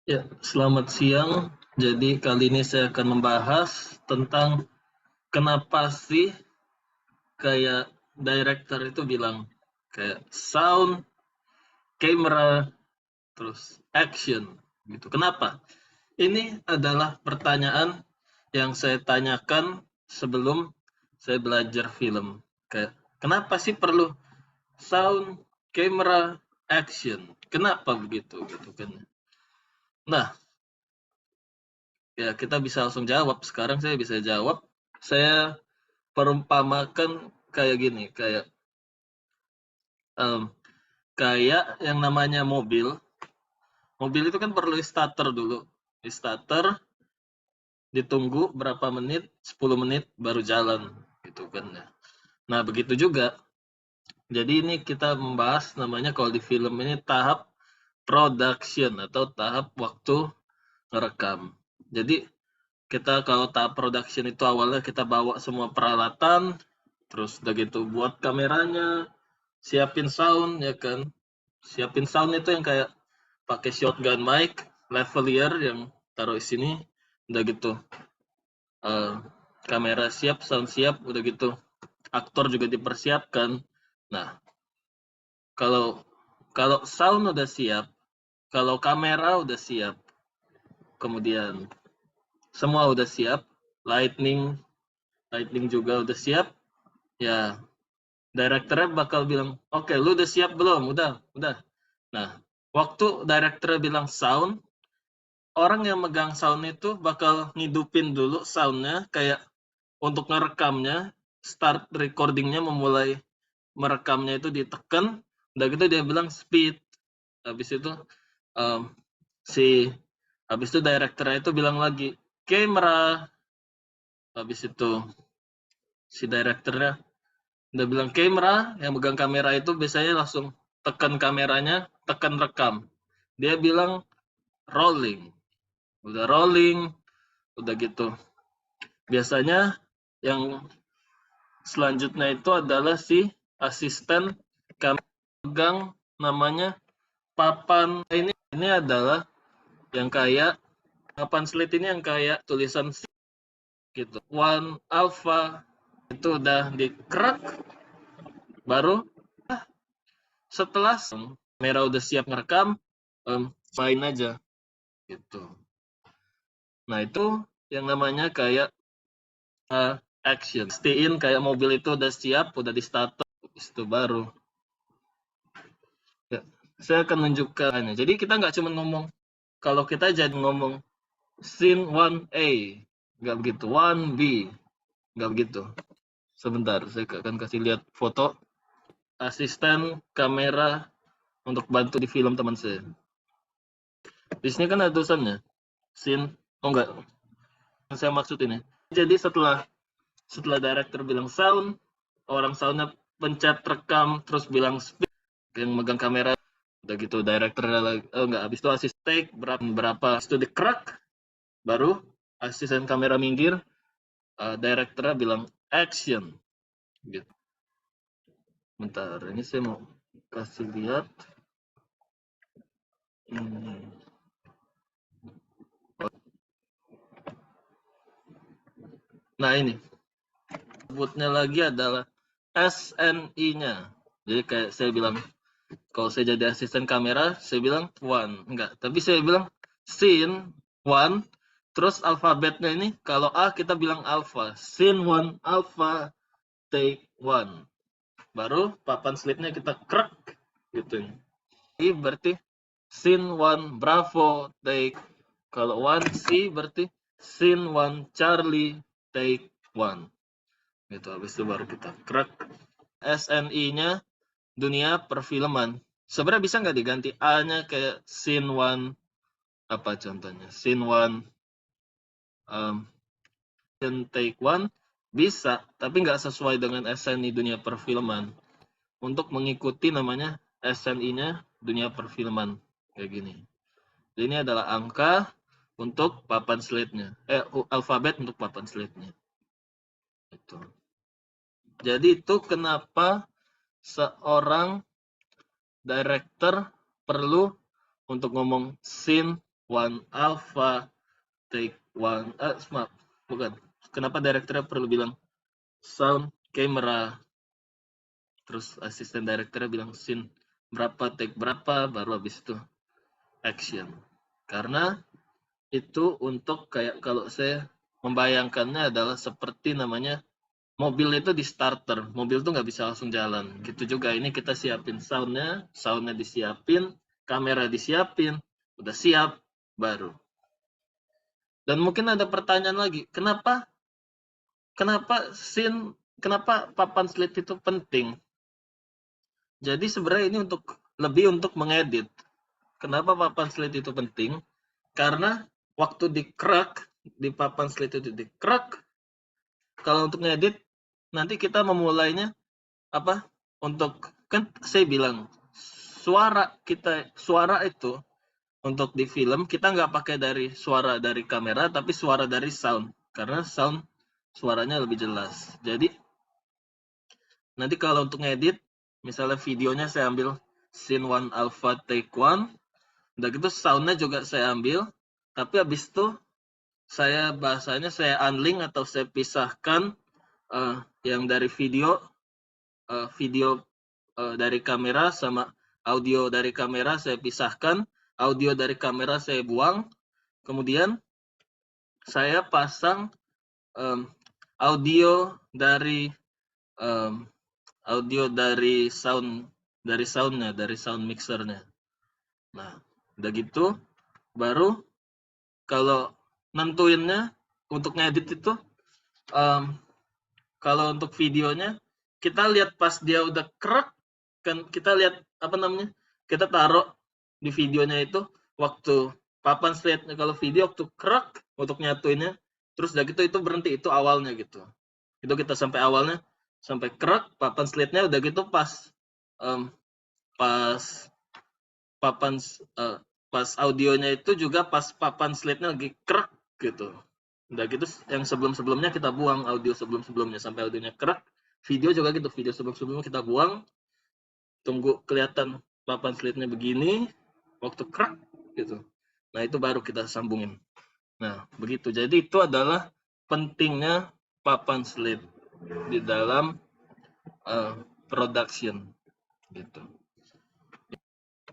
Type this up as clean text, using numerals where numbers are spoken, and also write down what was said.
Ya, selamat siang. Jadi kali ini saya akan membahas tentang kenapa sih kayak director itu bilang kayak sound, camera, terus action gitu. Kenapa? Ini adalah pertanyaan yang saya tanyakan sebelum saya belajar film. Kayak kenapa sih perlu sound, camera, action? Kenapa begitu gitu kan? Nah, ya kita bisa langsung jawab. Sekarang saya bisa jawab. Saya perumpamakan kayak gini, em, kayak yang namanya mobil. Mobil itu kan perlu starter dulu. Starter ditunggu berapa menit, 10 menit baru jalan gitu kan ya. Nah, begitu juga. Jadi ini kita membahas namanya kalau di film ini tahap production atau tahap waktu ngerekam. Jadi kita kalau tahap production itu awalnya kita bawa semua peralatan, terus udah gitu buat kameranya, siapin sound ya kan. Siapin sound itu yang kayak pakai shotgun mic, lavalier yang taruh di sini, udah gitu. eh, Kamera siap, sound siap, udah gitu. Aktor juga dipersiapkan. Nah, kalau kalau sound udah siap, kalau kamera udah siap, kemudian semua udah siap, lightning lightning juga udah siap, ya directornya bakal bilang, oke, lu udah siap belum? Udah. Nah, waktu directornya bilang sound, orang yang megang sound itu bakal ngidupin dulu soundnya, kayak untuk ngerekamnya, start recordingnya, memulai merekamnya itu ditekan, udah gitu dia bilang speed. Habis itu um, si habis itu directornya itu bilang lagi camera. Habis itu si directornya udah bilang kamera, yang megang kamera itu biasanya langsung tekan kameranya, tekan rekam. Dia bilang rolling. Udah rolling, udah gitu. Biasanya yang selanjutnya itu adalah si asisten kami pegang namanya papan. Ini adalah yang kayak papan slide ini yang kayak tulisan gitu. One alpha itu udah dikerak, baru setelah kamera udah siap ngerekam, main aja gitu. Nah, itu yang namanya kayak action. Pastiin kayak mobil itu udah siap, udah di starter, itu baru. Ya, saya akan menunjukkannya. Jadi kita nggak cuma ngomong, kalau kita jadi ngomong scene 1A, nggak begitu. 1B, nggak begitu. Sebentar, saya akan kasih lihat foto asisten kamera untuk bantu di film teman saya. Di sini kan ada tulisannya, scene, oh enggak, yang saya maksud ini. Jadi setelah director bilang sound, orang soundnya pencet rekam, terus bilang speed, yang megang kamera, udah gitu director lagi, oh enggak, habis itu asisten take berapa itu dikerak, baru asisten kamera minggir, directornya bilang action gitu. Bentar, ini saya mau kasih lihat. Nah, ini sebutnya lagi adalah SNI-nya. Jadi kayak saya bilang, kalau saya jadi asisten kamera, saya bilang one, enggak. Tapi saya bilang scene one, terus alfabetnya ini, kalau A kita bilang alpha, scene one alpha, take one. Baru papan slide-nya kita krek gitu. Ini berarti scene one bravo, take. Kalau one C berarti scene one Charlie, take one. Gitu, habis itu baru kita krek. SNI-nya dunia perfilman. Sebenarnya bisa nggak diganti A-nya kayak scene one, apa contohnya? Scene one, um, take one, bisa, tapi nggak sesuai dengan SNI dunia perfilman. Untuk mengikuti namanya SNI-nya dunia perfilman kayak gini. Jadi ini adalah angka untuk papan slide-nya. Alfabet untuk papan slide-nya. Itu. Jadi itu kenapa seorang director perlu untuk ngomong scene one alpha take one, maaf, bukan. Kenapa director perlu bilang sound camera, terus asisten director bilang scene berapa, take berapa, baru habis itu action. Karena itu untuk kayak, kalau saya membayangkannya adalah seperti namanya mobil itu di starter, mobil tuh nggak bisa langsung jalan. Gitu juga ini, kita siapin soundnya disiapin, kamera disiapin, udah siap, baru. Dan mungkin ada pertanyaan lagi, kenapa kenapa papan slide itu penting? Jadi sebenarnya ini lebih untuk mengedit. Kenapa papan slide itu penting? Karena waktu di papan slide itu kalau untuk ngedit, nanti kita memulainya apa? Kan saya bilang suara itu untuk di film kita nggak pakai dari suara dari kamera, tapi suara dari sound, karena suaranya lebih jelas. Jadi nanti kalau untuk ngedit, misalnya videonya saya ambil scene 1 alpha take 1, udah gitu soundnya juga saya ambil, tapi habis itu bahasanya saya unlink atau saya pisahkan yang dari video dari kamera sama audio dari kamera saya pisahkan, audio dari kamera saya buang, kemudian saya pasang audio dari soundnya, dari sound mixernya. Nah, udah gitu baru kalau nentuinnya untuk ngedit itu, kalau untuk videonya kita lihat pas dia udah krek, kan kita lihat kita taruh di videonya itu waktu papan slide-nya, kalau video waktu krek untuk nyatuinnya, terus udah gitu itu berhenti, itu awalnya gitu. Itu kita sampai awalnya, sampai krek papan slide-nya, udah gitu pas pas audionya itu juga pas papan slide-nya lagi krek gitu. Udah gitu yang sebelum-sebelumnya kita buang, audio sebelum-sebelumnya sampai audionya krek. Video juga gitu, video sebelum-sebelumnya kita buang, tunggu kelihatan papan slide-nya begini, waktu krek gitu. Nah, itu baru kita sambungin. Nah, begitu. Jadi itu adalah pentingnya papan slide di dalam production gitu.